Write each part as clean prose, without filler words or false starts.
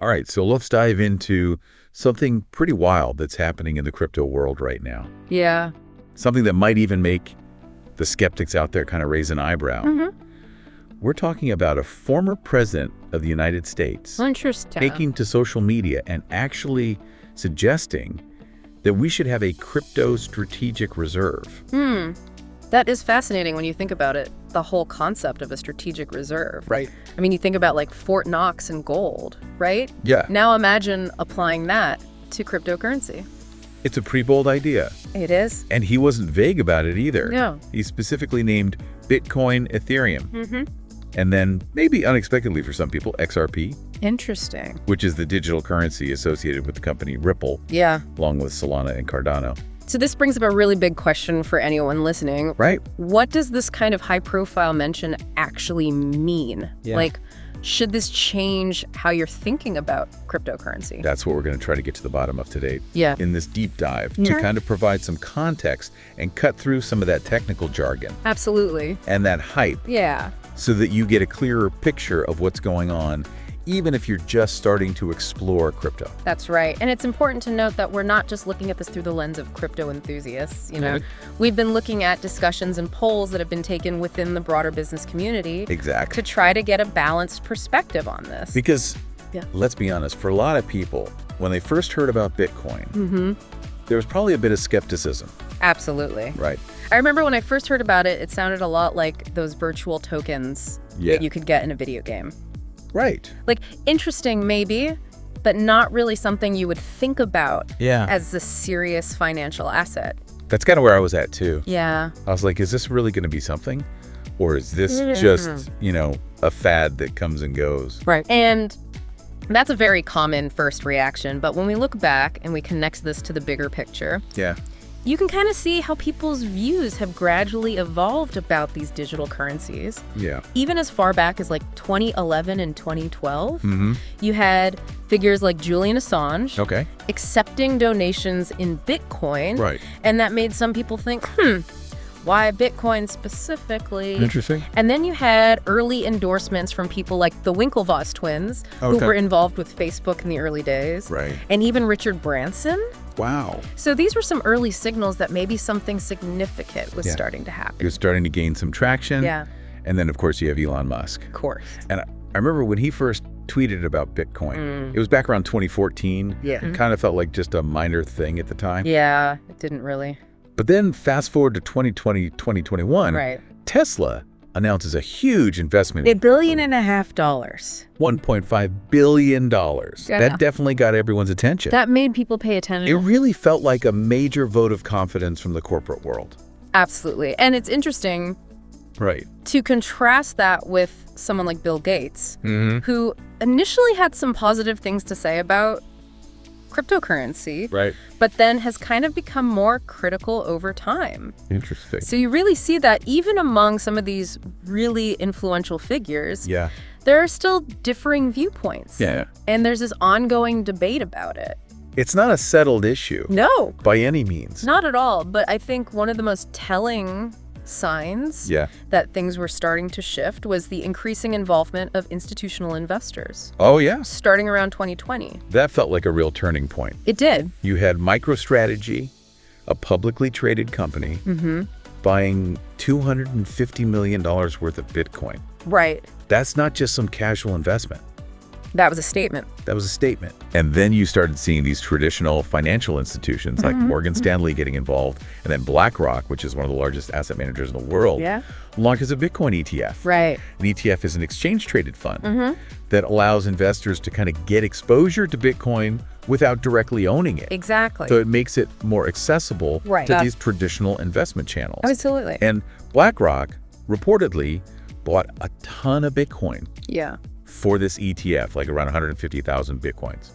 All right, so let's dive into something pretty wild that's happening in the crypto world right now. Yeah. Something that might even make the skeptics out there kind of raise an eyebrow. We're talking about a former president of the United States Interesting. taking to social media and actually suggesting that we should have a crypto strategic reserve. That is fascinating when you think about it, the whole concept of a strategic reserve. Right. I mean, you think about like Fort Knox and gold, right? Yeah. Now imagine applying that to cryptocurrency. It's a pretty bold idea. It is. And he wasn't vague about it either. No. He specifically named Bitcoin, Ethereum. And then, maybe unexpectedly for some people, XRP, Interesting. which is the digital currency associated with the company Ripple, Yeah. along with Solana and Cardano. So this brings up a really big question for anyone listening. Right. What does this kind of high-profile mention actually mean? Yeah. Like, should this change how you're thinking about cryptocurrency? That's what we're going to try to get to the bottom of today. Yeah. In this deep dive, Yeah. to kind of provide some context and cut through some of that technical jargon Absolutely. and that hype Yeah. so that you get a clearer picture of what's going on, even if you're just starting to explore crypto. That's right. And it's important to note that we're not just looking at this through the lens of crypto enthusiasts. You know, Right. we've been looking at discussions and polls that have been taken within the broader business community Exactly. to try to get a balanced perspective on this. Because, Yeah. let's be honest, for a lot of people, when they first heard about Bitcoin, there was probably a bit of skepticism, Absolutely. right? I remember when I first heard about it, it sounded a lot like those virtual tokens Yeah. that you could get in a video game. Right. Like, interesting maybe, but not really something you would think about Yeah. as a serious financial asset. That's kind of where I was at, too. Yeah. I was like, is this really going to be something? Or is this just, a fad that comes and goes? Right. And that's a very common first reaction. But when we look back and we connect this to the bigger picture, Yeah. you can kind of see how people's views have gradually evolved about these digital currencies. Yeah. Even as far back as like 2011 and 2012, you had figures like Julian Assange Okay. accepting donations in Bitcoin. Right. And that made some people think, why Bitcoin specifically? Interesting. And then you had early endorsements from people like the Winklevoss twins, who Okay. were involved with Facebook in the early days. Right. And even Richard Branson. Wow. So these were some early signals that maybe something significant was Yeah. starting to happen. It was starting to gain some traction. Yeah. And then, of course, you have Elon Musk. Of course. And I remember when he first tweeted about Bitcoin, it was back around 2014. Yeah. It kind of felt like just a minor thing at the time. Yeah, it didn't really. But then fast forward to 2020, 2021, Right. Tesla announces a huge investment. $1.5 billion. $1.5 billion. Yeah. That definitely got everyone's attention. That made people pay It attention. really felt like a major vote of confidence from the corporate world. Absolutely. And it's interesting Right. to contrast that with someone like Bill Gates, who initially had some positive things to say about cryptocurrency, Right. but then has kind of become more critical over time. Interesting. So you really see that even among some of these really influential figures, Yeah. there are still differing viewpoints. Yeah. And there's this ongoing debate about it. It's not a settled issue No, by any means. not at all. But I think one of the most telling signs Yeah. that things were starting to shift was the increasing involvement of institutional investors, Oh, yeah. starting around 2020. That felt like a real turning point. It did. You had MicroStrategy, a publicly traded company, buying $250 million worth of Bitcoin. Right. That's not just some casual investment. That was a statement. That was a statement. And then you started seeing these traditional financial institutions like Morgan Stanley getting involved, and then BlackRock, which is one of the largest asset managers in the world, Yeah. launches a Bitcoin ETF. Right. An ETF is an exchange-traded fund that allows investors to kind of get exposure to Bitcoin without directly owning it. Exactly. So it makes it more accessible Right. to these traditional investment channels. Absolutely. And BlackRock reportedly bought a ton of Bitcoin Yeah. for this ETF, like around 150,000 Bitcoins.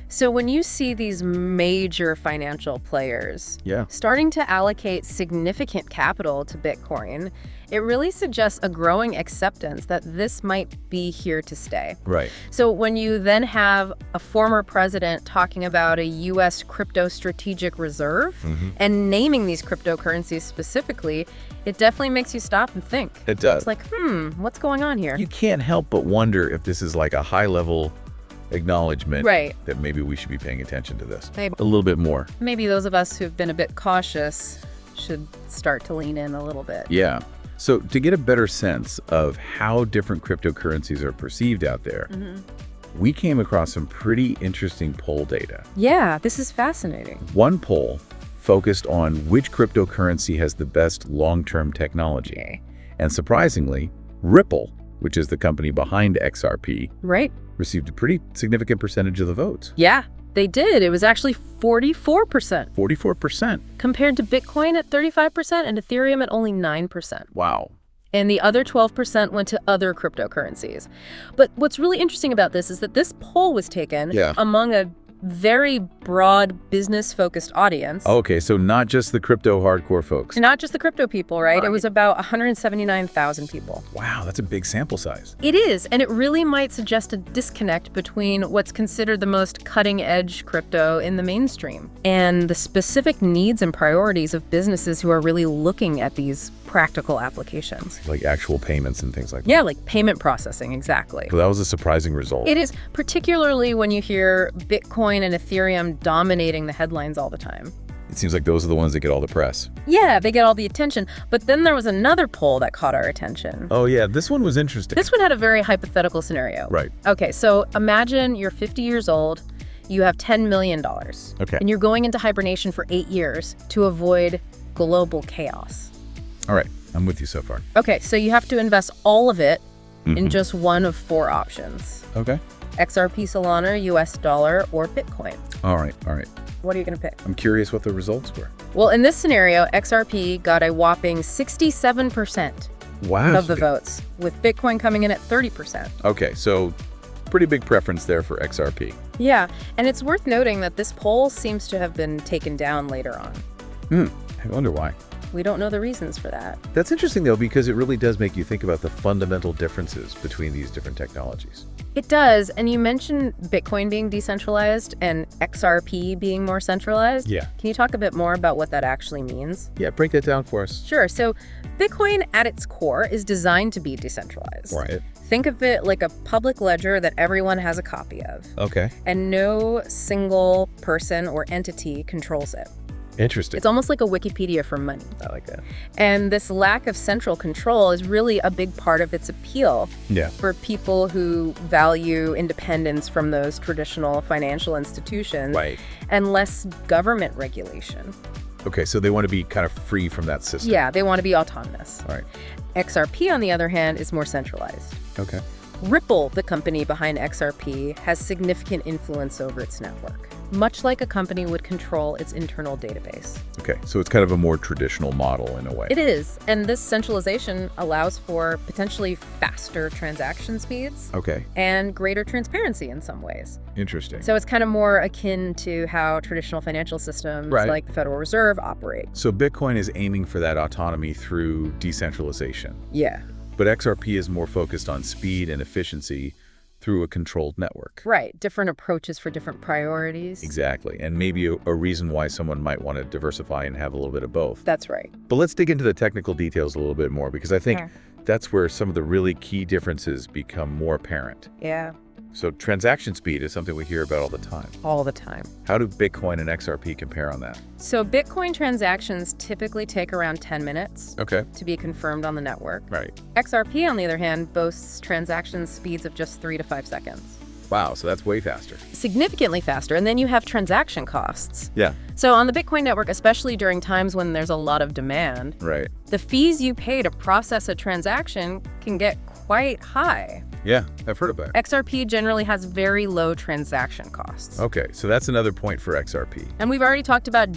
So when you see these major financial players Yeah. starting to allocate significant capital to Bitcoin, it really suggests a growing acceptance that this might be here to stay. Right. So when you then have a former president talking about a U.S. crypto strategic reserve and naming these cryptocurrencies specifically, it definitely makes you stop and think. It does. It's like, what's going on here? You can't help but wonder if this is like a high-level acknowledgement Right. that maybe we should be paying attention to this Maybe. a little bit more. Maybe those of us who've been a bit cautious should start to lean in a little bit. Yeah. So to get a better sense of how different cryptocurrencies are perceived out there, we came across some pretty interesting poll data. Yeah, this is fascinating. One poll focused on which cryptocurrency has the best long-term technology. Okay. And surprisingly, Ripple, which is the company behind XRP, Right? received a pretty significant percentage of the votes. Yeah, they did. It was actually 44%, 44%. compared to Bitcoin at 35% and Ethereum at only 9%. Wow. And the other 12% went to other cryptocurrencies. But what's really interesting about this is that this poll was taken among a very broad business-focused audience. Okay, so not just the crypto hardcore folks. Not just the crypto people, right? Right. It was about 179,000 people. Wow, that's a big sample size. It is, and it really might suggest a disconnect between what's considered the most cutting-edge crypto in the mainstream and the specific needs and priorities of businesses who are really looking at these practical applications. Like actual payments and things like that. Yeah, like payment processing, exactly. So that was a surprising result. It is, particularly when you hear Bitcoin and Ethereum dominating the headlines all the time. It seems like those are the ones that get all the press. Yeah, they get all the attention. But then there was another poll that caught our attention. Oh yeah, this one was interesting. This one had a very hypothetical scenario. Right. Okay, so imagine you're 50 years old, you have $10 million. Okay. And you're going into hibernation for 8 years to avoid global chaos. All right, I'm with you so far. Okay, so you have to invest all of it in just one of 4 options. Okay. XRP, Solana, US dollar, or Bitcoin. All right. What are you going to pick? I'm curious what the results were. Well, in this scenario, XRP got a whopping 67% Wow. of the votes, with Bitcoin coming in at 30%. Okay, so pretty big preference there for XRP. Yeah, and it's worth noting that this poll seems to have been taken down later on. I wonder why. We don't know the reasons for that. That's interesting, though, because it really does make you think about the fundamental differences between these different technologies. It does, and you mentioned Bitcoin being decentralized and XRP being more centralized. Yeah. Can you talk a bit more about what that actually means? Yeah, break that down for us. Sure. So Bitcoin at its core is designed to be decentralized. Right. Think of it like a public ledger that everyone has a copy of, Okay. and no single person or entity controls it. Interesting. It's almost like a Wikipedia for money. I like that. And this lack of central control is really a big part of its appeal Yeah. for people who value independence from those traditional financial institutions Right. and less government regulation. Okay, so they want to be kind of free from that system. Yeah, they want to be autonomous. All right. XRP, on the other hand, is more centralized. Okay. Ripple, the company behind XRP, has significant influence over its network, much like a company would control its internal database. Okay, so it's kind of a more traditional model in a way. It is, and this centralization allows for potentially faster transaction speeds Okay, and greater transparency in some ways. interesting. So it's kind of more akin to how traditional financial systems Right. like the Federal Reserve operate. So Bitcoin is aiming for that autonomy through decentralization, Yeah, but XRP is more focused on speed and efficiency through a controlled network. right. Different approaches for different priorities. Exactly, and maybe a reason why someone might want to diversify and have a little bit of both. That's right. But let's dig into the technical details a little bit more, because I think Sure. that's where some of the really key differences become more apparent. Yeah, So transaction speed is something we hear about all the time. all the time. How do Bitcoin and XRP compare on that? So Bitcoin transactions typically take around 10 minutes Okay. to be confirmed on the network. Right. XRP, on the other hand, boasts transaction speeds of just 3 to 5 seconds. Wow, so that's way faster. Significantly faster. And then you have transaction costs. Yeah. So on the Bitcoin network, especially during times when there's a lot of demand, Right. the fees you pay to process a transaction can get quite high. Yeah, I've heard about it. XRP generally has very low transaction costs. Okay, so that's another point for XRP. And we've already talked about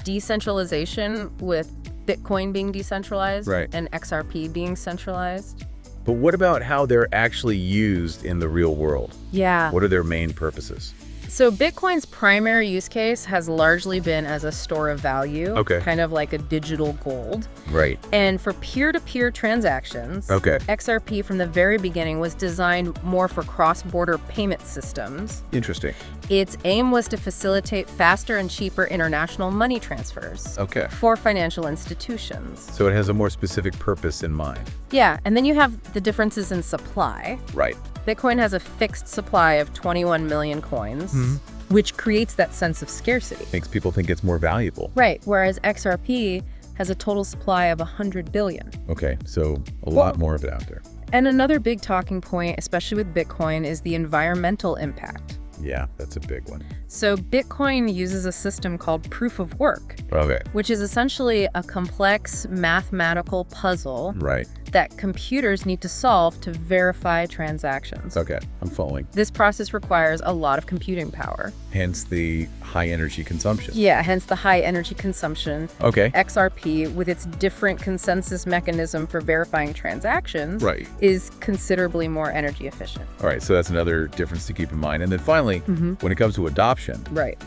decentralization with Bitcoin being decentralized Right. and XRP being centralized. But what about how they're actually used in the real world? Yeah. What are their main purposes? So Bitcoin's primary use case has largely been as a store of value, Okay. kind of like a digital gold. Right. And for peer-to-peer transactions, Okay. XRP from the very beginning was designed more for cross-border payment systems. Interesting. Its aim was to facilitate faster and cheaper international money transfers Okay. for financial institutions. So it has a more specific purpose in mind. Yeah, and then you have the differences in supply. Right. Bitcoin has a fixed supply of 21 million coins, which creates that sense of scarcity. Makes people think it's more valuable. Right, whereas XRP has a total supply of 100 billion. Okay, so a lot more of it out there. And another big talking point, especially with Bitcoin, is the environmental impact. Yeah, that's a big one. So Bitcoin uses a system called proof of work, Okay. which is essentially a complex mathematical puzzle Right. that computers need to solve to verify transactions. Okay, I'm following. This process requires a lot of computing power. Hence the high energy consumption. Yeah, hence the high energy consumption. Okay. XRP, with its different consensus mechanism for verifying transactions, Right. is considerably more energy efficient. All right, so that's another difference to keep in mind. And then finally, when it comes to adoption, Right.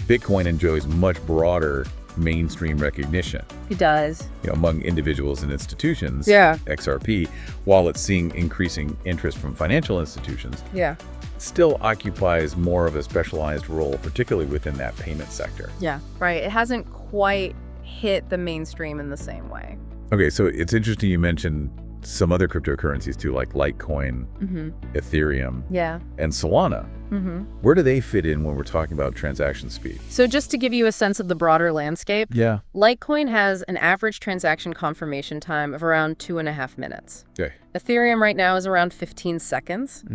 Bitcoin enjoys much broader mainstream recognition, It does. among individuals and institutions. Yeah. XRP, while it's seeing increasing interest from financial institutions, Yeah. still occupies more of a specialized role, particularly within that payment sector. Yeah. Right. It hasn't quite hit the mainstream in the same way. Okay, so it's interesting you mentioned some other cryptocurrencies too, like Litecoin, Ethereum, Yeah. and Solana. Where do they fit in when we're talking about transaction speed? So just to give you a sense of the broader landscape, Yeah. Litecoin has an average transaction confirmation time of around 2.5 minutes. Okay. Ethereum right now is around 15 seconds,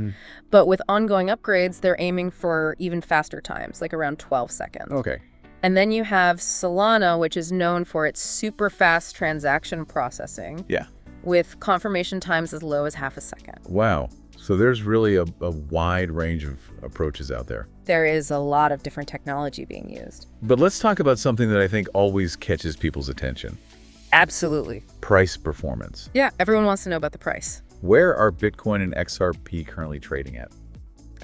but with ongoing upgrades, they're aiming for even faster times, like around 12 seconds. Okay. And then you have Solana, which is known for its super fast transaction processing, Yeah. with confirmation times as low as half a second. Wow. So there's really a wide range of approaches out there. There is a lot of different technology being used. But let's talk about something that I think always catches people's attention. Absolutely. Price performance. Yeah, everyone wants to know about the price. Where are Bitcoin and XRP currently trading at?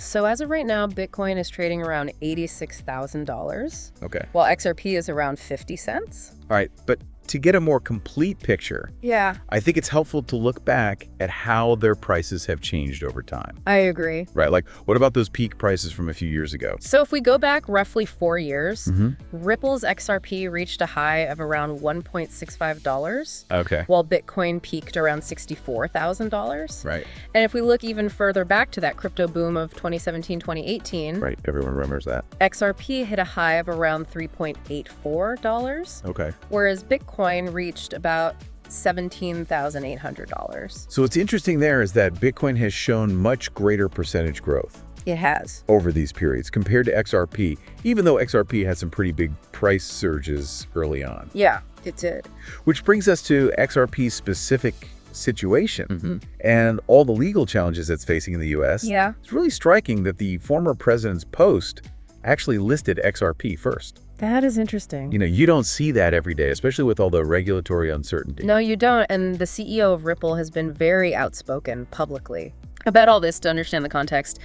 So as of right now, Bitcoin is trading around $86,000, Okay. while XRP is around 50 cents. All right. But to get a more complete picture, Yeah, I think it's helpful to look back at how their prices have changed over time. I agree. Right? Like, what about those peak prices from a few years ago? So if we go back roughly 4 years, Ripple's XRP reached a high of around $1.65, Okay. while Bitcoin peaked around $64,000. Right. And if we look even further back to that crypto boom of 2017, 2018, Right. Everyone remembers that. XRP hit a high of around $3.84, Okay. whereas Bitcoin reached about $17,800. So what's interesting there is that Bitcoin has shown much greater percentage growth It has. over these periods compared to XRP, even though XRP had some pretty big price surges early on. Yeah, it did. Which brings us to XRP's specific situation and all the legal challenges it's facing in the US. Yeah. It's really striking that the former president's post actually listed XRP first. That is interesting. You don't see that every day, especially with all the regulatory uncertainty. No, you don't. And the CEO of Ripple has been very outspoken publicly about all this. To understand the context,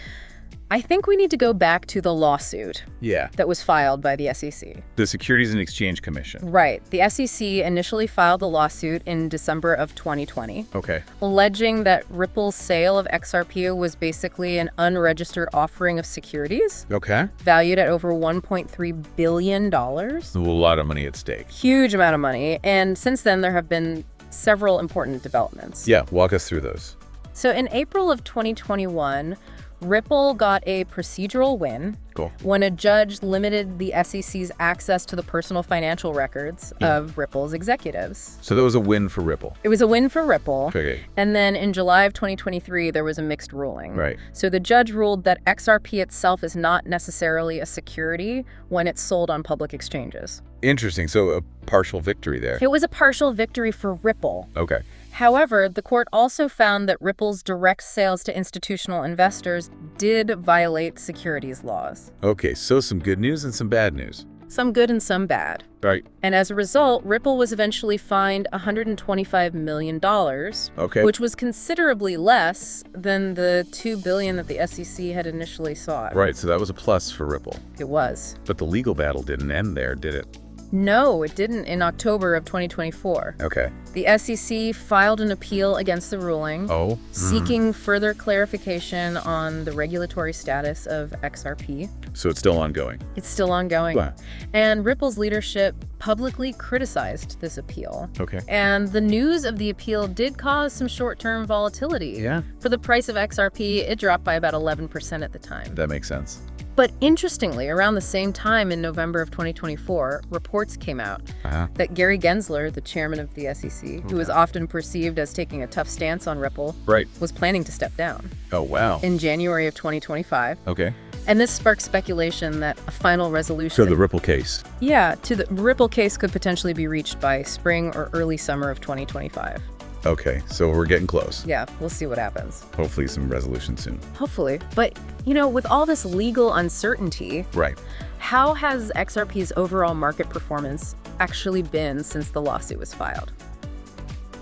I think we need to go back to the lawsuit Yeah. that was filed by the SEC. The Securities and Exchange Commission. Right. The SEC initially filed the lawsuit in December of 2020, Okay. alleging that Ripple's sale of XRP was basically an unregistered offering of securities Okay. valued at over $1.3 billion. A lot of money at stake. Huge amount of money. And since then, there have been several important developments. Yeah, walk us through those. So in April of 2021, Ripple got a procedural win Cool. when a judge limited the SEC's access to the personal financial records of Ripple's executives. So that was a win for Ripple. It was a win for Ripple. Okay. And then in July of 2023, there was a mixed ruling. Right. So the judge ruled that XRP itself is not necessarily a security when it's sold on public exchanges. Interesting. So a partial victory there. It was a partial victory for Ripple. Okay. However, the court also found that Ripple's direct sales to institutional investors did violate securities laws. Okay, so some good news and some bad news. Some good and some bad. Right. And as a result, Ripple was eventually fined $125 million, Okay. which was considerably less than the $2 billion that the SEC had initially sought. Right, so that was a plus for Ripple. It was. But the legal battle didn't end there, did it? No, it didn't in October of 2024. Okay. The SEC filed an appeal against the ruling, Oh. seeking further clarification on the regulatory status of XRP. So it's still ongoing. It's still ongoing. Wow. And Ripple's leadership publicly criticized this appeal. Okay. And the news of the appeal did cause some short-term volatility. Yeah. For the price of XRP, it dropped by about 11% at the time. That makes sense. But interestingly, around the same time in November of 2024, reports came out that Gary Gensler, the chairman of the SEC, who is often perceived as taking a tough stance on Ripple, was planning to step down. Oh, wow. In January of 2025. Okay. And this sparked speculation that a final resolution... So the Ripple case. Yeah, to the Ripple case could potentially be reached by spring or early summer of 2025. Okay, so we're getting close. Yeah, we'll see what happens. Hopefully some resolution soon. Hopefully. But, with all this legal uncertainty, how has XRP's overall market performance actually been since the lawsuit was filed?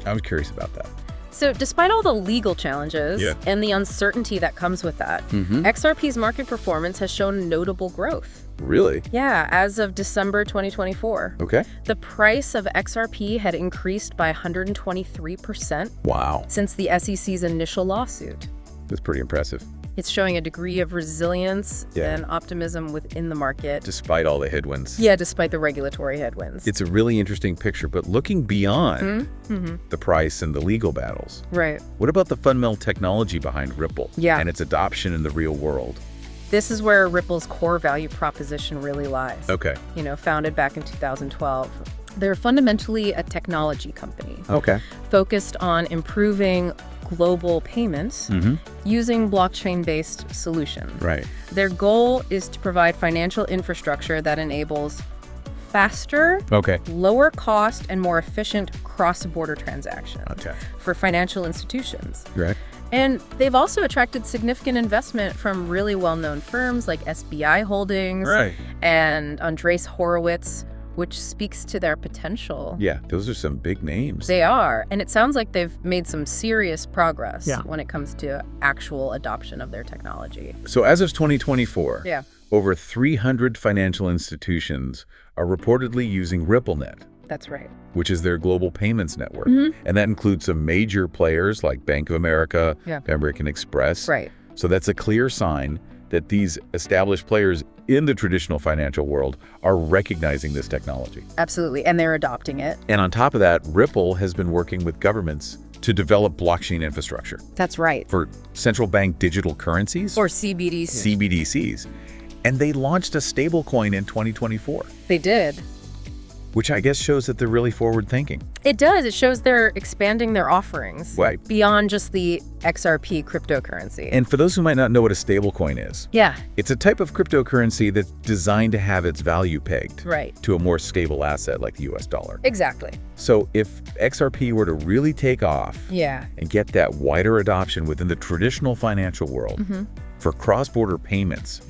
I was curious about that. So despite all the legal challenges and the uncertainty that comes with that, XRP's market performance has shown notable growth. Really? Yeah, as of December 2024. Okay. The price of XRP had increased by 123%. Wow. Since the SEC's initial lawsuit. That's pretty impressive. It's showing a degree of resilience and optimism within the market. Despite all the headwinds. Yeah, despite the regulatory headwinds. It's a really interesting picture, but looking beyond the price and the legal battles. Right. What about the fundamental technology behind Ripple and its adoption in the real world? This is where Ripple's core value proposition really lies. Okay. Founded back in 2012. They're fundamentally a technology company. Okay. Focused on improving global payments using blockchain-based solutions. Right. Their goal is to provide financial infrastructure that enables faster, lower cost, and more efficient cross-border transactions for financial institutions. Right. And they've also attracted significant investment from really well-known firms like SBI Holdings and Andreessen Horowitz, which speaks to their potential. Yeah, those are some big names. They are. And it sounds like they've made some serious progress when it comes to actual adoption of their technology. So as of 2024, over 300 financial institutions are reportedly using RippleNet. That's right. Which is their global payments network. And that includes some major players like Bank of America, American Express. Right. So that's a clear sign that these established players in the traditional financial world are recognizing this technology. Absolutely. And they're adopting it. And on top of that, Ripple has been working with governments to develop blockchain infrastructure. That's right. For central bank digital currencies. Or CBDCs. CBDCs. And they launched a stablecoin in 2024. They did. Which I guess shows that they're really forward-thinking. It does. It shows they're expanding their offerings beyond just the XRP cryptocurrency. And for those who might not know what a stablecoin is, it's a type of cryptocurrency that's designed to have its value pegged to a more stable asset like the US dollar. Exactly. So if XRP were to really take off and get that wider adoption within the traditional financial world, for cross-border payments,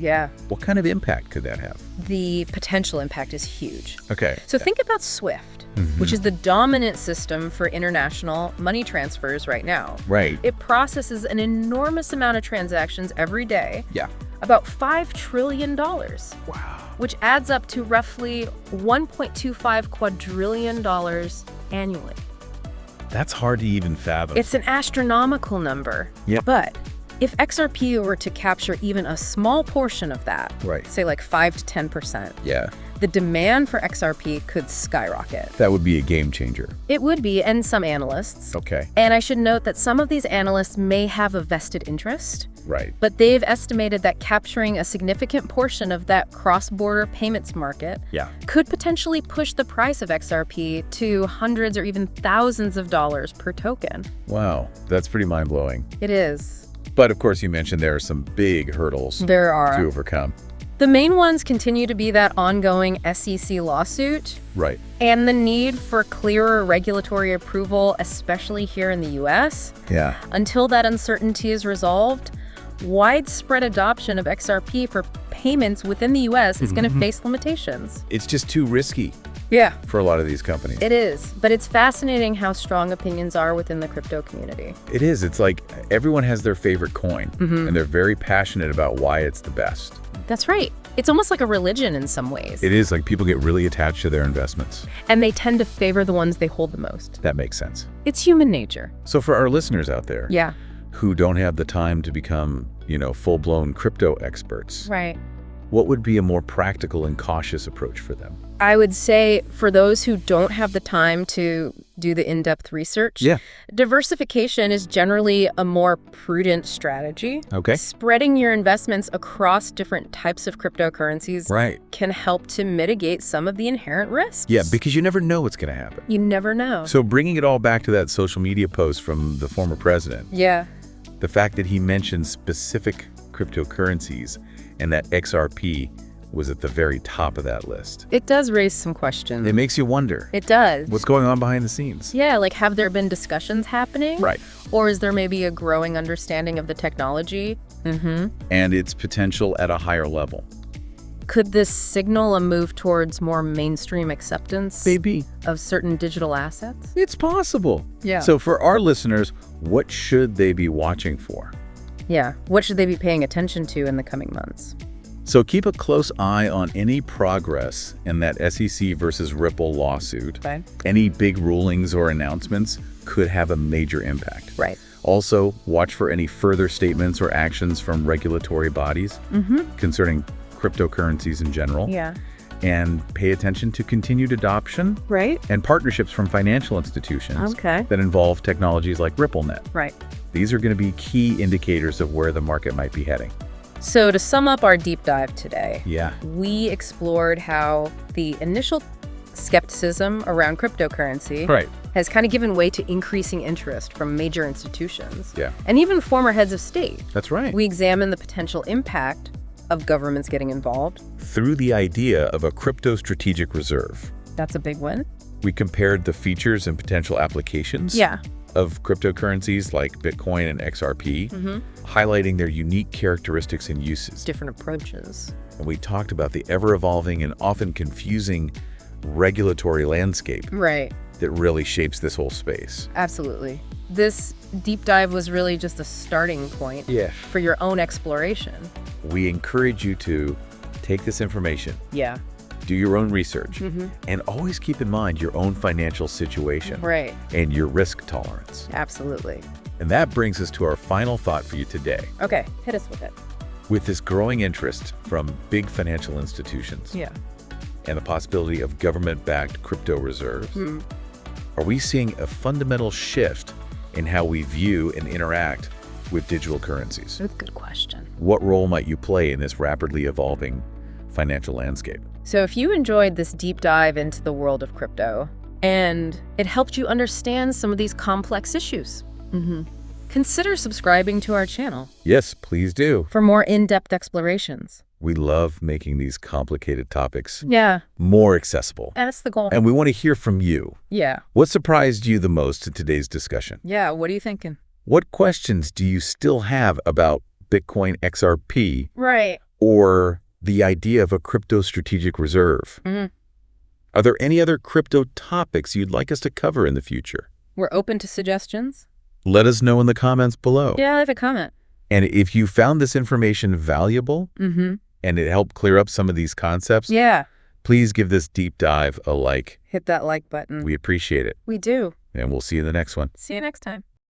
what kind of impact could that have? The potential impact is huge. Okay. So think about SWIFT, which is the dominant system for international money transfers right now. Right. It processes an enormous amount of transactions every day. Yeah. About $5 trillion. Wow. Which adds up to roughly $1.25 quadrillion annually. That's hard to even fathom. It's an astronomical number. Yeah. But if XRP were to capture even a small portion of that, say like 5 to 10%, the demand for XRP could skyrocket. That would be a game changer. It would be, and some analysts. Okay. And I should note that some of these analysts may have a vested interest. Right. But they've estimated that capturing a significant portion of that cross-border payments market could potentially push the price of XRP to hundreds or even thousands of dollars per token. Wow, that's pretty mind-blowing. It is. But of course, you mentioned there are some big hurdles to overcome. The main ones continue to be that ongoing SEC lawsuit. Right. And the need for clearer regulatory approval, especially here in the US. Yeah. Until that uncertainty is resolved, widespread adoption of XRP for payments within the US is going to face limitations. It's just too risky. For a lot of these companies. It is, but it's fascinating how strong opinions are within the crypto community. It is. It's like everyone has their favorite coin, and they're very passionate about why it's the best. That's right. It's almost like a religion in some ways. It is. Like people get really attached to their investments. And they tend to favor the ones they hold the most. That makes sense. It's human nature. So for our listeners out there who don't have the time to become, full-blown crypto experts, what would be a more practical and cautious approach for them? I would say for those who don't have the time to do the in-depth research, diversification is generally a more prudent strategy. Okay. Spreading your investments across different types of cryptocurrencies can help to mitigate some of the inherent risks. Yeah, because you never know what's going to happen. You never know. So bringing it all back to that social media post from the former president. Yeah. The fact that he mentioned specific cryptocurrencies and that XRP was at the very top of that list. It does raise some questions. It makes you wonder. It does. What's going on behind the scenes? Yeah, like have there been discussions happening? Right. Or is there maybe a growing understanding of the technology? And its potential at a higher level? Could this signal a move towards more mainstream acceptance Maybe. Of certain digital assets? It's possible. Yeah. So for our listeners, what should they be watching for? Yeah. What should they be paying attention to in the coming months? So keep a close eye on any progress in that SEC versus Ripple lawsuit. Right. Any big rulings or announcements could have a major impact. Right. Also, watch for any further statements or actions from regulatory bodies concerning cryptocurrencies in general. Yeah. And pay attention to continued adoption and partnerships from financial institutions that involve technologies like RippleNet. Right. These are going to be key indicators of where the market might be heading. So to sum up our deep dive today, we explored how the initial skepticism around cryptocurrency has kind of given way to increasing interest from major institutions and even former heads of state. That's right. We examined the potential impact of governments getting involved through the idea of a crypto strategic reserve. That's a big one. We compared the features and potential applications of cryptocurrencies like Bitcoin and XRP, highlighting their unique characteristics and uses. Different approaches. And we talked about the ever-evolving and often confusing regulatory landscape that really shapes this whole space. Absolutely. This deep dive was really just a starting point for your own exploration. We encourage you to take this information, do your own research, and always keep in mind your own financial situation and your risk tolerance. Absolutely. And that brings us to our final thought for you today. Okay, hit us with it. With this growing interest from big financial institutions and the possibility of government-backed crypto reserves, are we seeing a fundamental shift in how we view and interact with digital currencies? That's a good question. What role might you play in this rapidly evolving financial landscape? So if you enjoyed this deep dive into the world of crypto and it helped you understand some of these complex issues, consider subscribing to our channel. Yes, please do. For more in-depth explorations. We love making these complicated topics more accessible. That's the goal. And we want to hear from you. Yeah. What surprised you the most in today's discussion? Yeah, what are you thinking? What questions do you still have about Bitcoin XRP? Right. Or the idea of a crypto strategic reserve? Are there any other crypto topics you'd like us to cover in the future? We're open to suggestions. Let us know in the comments below. Yeah, leave a comment. And if you found this information valuable and it helped clear up some of these concepts, please give this deep dive a like. Hit that like button. We appreciate it. We do. And we'll see you in the next one. See you next time.